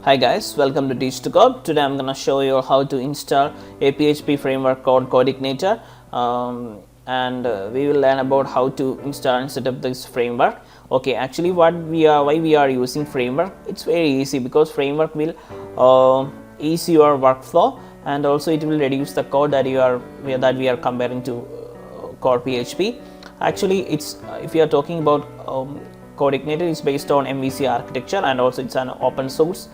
Hi guys, welcome to Teach to Code. Today I'm gonna show you how to install a PHP framework called CodeIgniter, and we will learn about how to install and set up this framework. Okay, actually, why we are using framework? It's very easy because framework will ease your workflow, and also it will reduce the code that we are comparing to core PHP. Actually, it's if you are talking about CodeIgniter, is based on MVC architecture, and also it's an open source.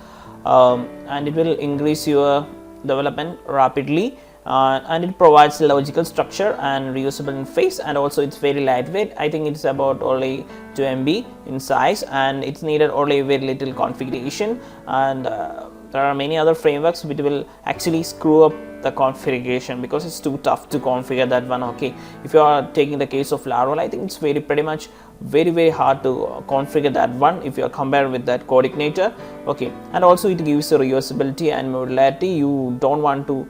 And it will increase your development rapidly, and it provides logical structure and reusable interface, and also it's very lightweight. I think it's about only 2 MB in size, and it's needed only very little configuration, and there are many other frameworks which will actually screw up the configuration because it's too tough to configure that one. Okay, if you are taking the case of Laravel, I think it's pretty much very hard to configure that one if you are compared with that CodeIgniter. Okay, and also it gives you reusability and modularity. You don't want to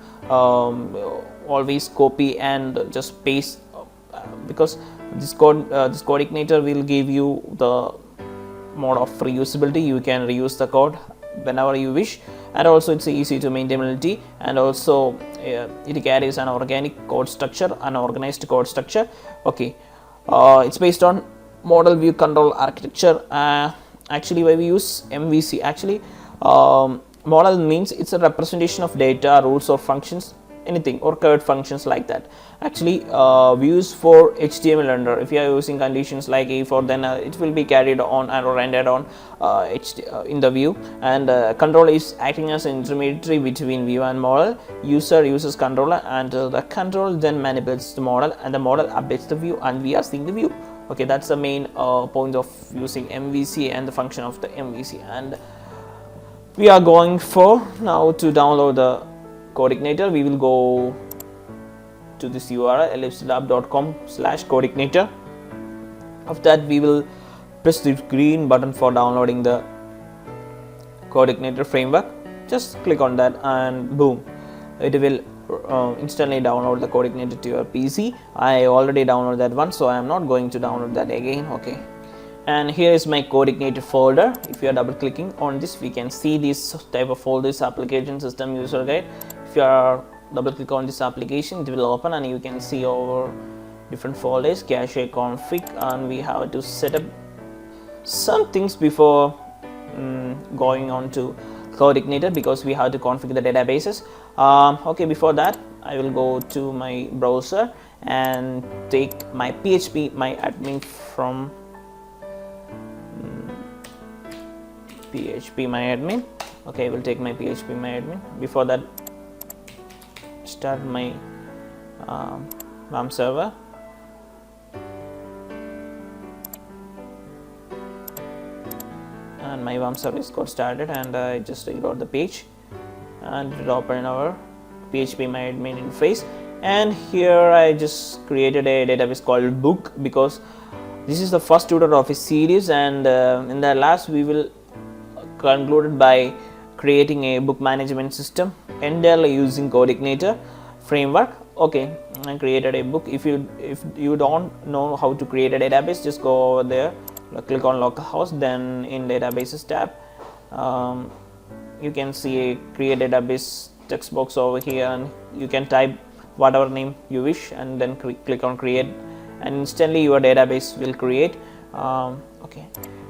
always copy and just paste, because this CodeIgniter will give you the mode of reusability. You can reuse the code whenever you wish, and also it's easy to maintainability, and also it carries an organic code structure, an organized code structure. Okay, it's based on model view control architecture. Actually, why we use MVC? Actually, model means it's a representation of data, rules or functions, anything, or code functions like that. Actually, views for HTML render. If you are using conditions like A4, then it will be carried on or rendered on in the view. And control is acting as an intermediary between view and model. User uses controller, and the control then manipulates the model, and the model updates the view, and we are seeing the view. Okay, that's the main point of using MVC and the function of the MVC. And we are going for now to download the CodeIgniter. We will go to this URL ellipselab.com/CodeIgniter. After that, we will press the green button for downloading the CodeIgniter framework. Just click on that, and boom, it will instantly download the CodeIgniter to your PC. I already downloaded that one, so I am not going to download that again. Okay, and here is my CodeIgniter folder. If you are double clicking on this, we can see this type of folders: application, system, user guide. If you are double click on this application, it will open, and you can see our different folders, cache, config, and we have to set up some things before going on to CodeIgniter, because we have to configure the databases. Okay, before that, I will go to my browser and take my PHP my admin from PHP my admin. Okay, I will take my PHP my admin. Before that, start my WAM server. And my WAM service got started, and I just reload the page, and it will open our PHP my admin interface. And here I just created a database called book, because this is the first tutorial of a series, and in the last we will conclude by creating a book management system entirely using CodeIgniter framework. Okay, I created a book. If you don't know how to create a database, just go over there, click on localhost, then in databases tab, you can see a create database text box over here, and you can type whatever name you wish, and then click on create, and instantly your database will create. Okay,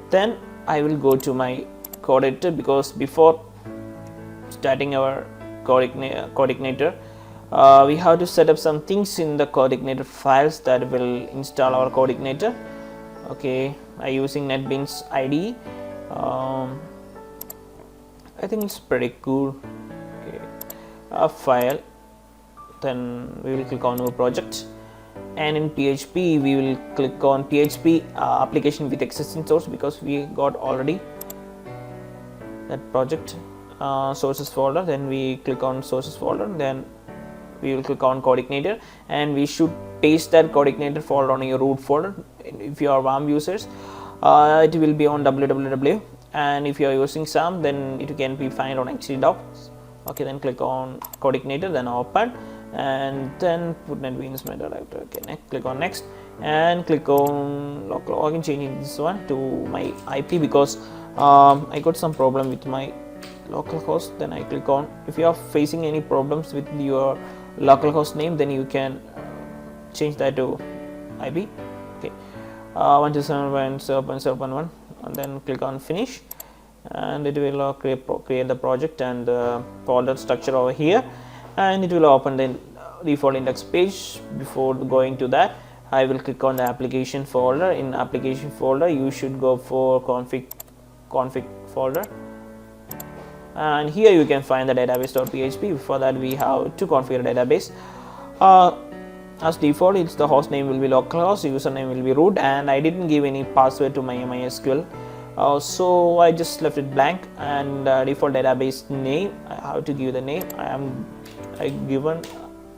then I will go to my code editor, because before starting our CodeIgniter, we have to set up some things in the CodeIgniter files that will install our CodeIgniter. Okay, I using NetBeans IDE. I think it's pretty cool. Okay, a file, then we will click on new project, and in PHP we will click on PHP application with existing source, because we got already that project sources folder. Then we click on sources folder, then we will click on CodeIgniter, and we should paste that CodeIgniter folder on your root folder. If you are WAM users, it will be on www, and if you are using SAM, then it can be found on htdocs. Okay, then click on CodeIgniter, then open, and then put NetBeans my directory. Okay, click on next, and click on local login, changing this one to my IP, because I got some problem with my localhost, then I click on, if you are facing any problems with your localhost name, then you can change that to IP. Okay, 127.0.0.1, and then click on finish, and it will create the project and folder structure over here, and it will open the default index page. Before going to that, I will click on the application folder. In application folder, you should go for config folder, and here you can find the database.php. Before that, we have to configure database. As default, it's the host name will be localhost, username will be root, and I didn't give any password to my MySQL, so I just left it blank. And default database name, I have to give the name. I given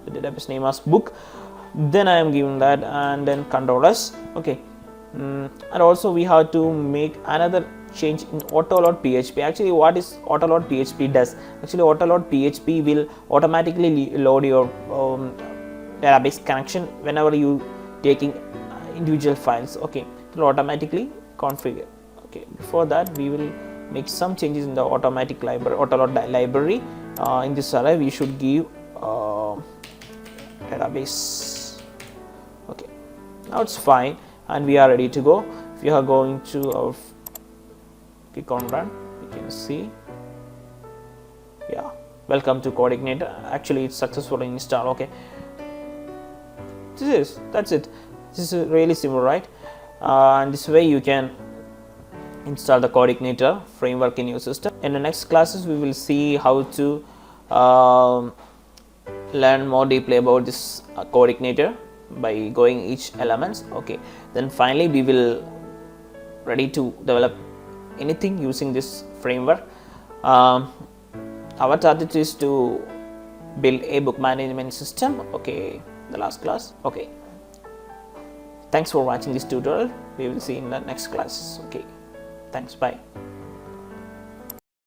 the database name as book, then I am given that, and then control S. Okay, and also we have to make another change in autoload PHP. Actually, what is autoload PHP does? Actually, autoload PHP will automatically load your database connection whenever you taking individual files. Okay, it will automatically configure. Okay, before that, we will make some changes in the automatic library, autoload library. In this array, we should give database. Okay, now it's fine, and we are ready to go. If you are going to our click on run, you can see, yeah, welcome to CodeIgniter. Actually, it's successfully installed. Okay, that's it. This is really simple, right? And this way you can install the CodeIgniter framework in your system. In the next classes, we will see how to learn more deeply about this CodeIgniter by going each elements. Okay, then finally we will ready to develop anything using this framework. Our target is to build a book management system. Okay, the last class. Okay, thanks for watching this tutorial. We will see in the next class. Okay, thanks, bye.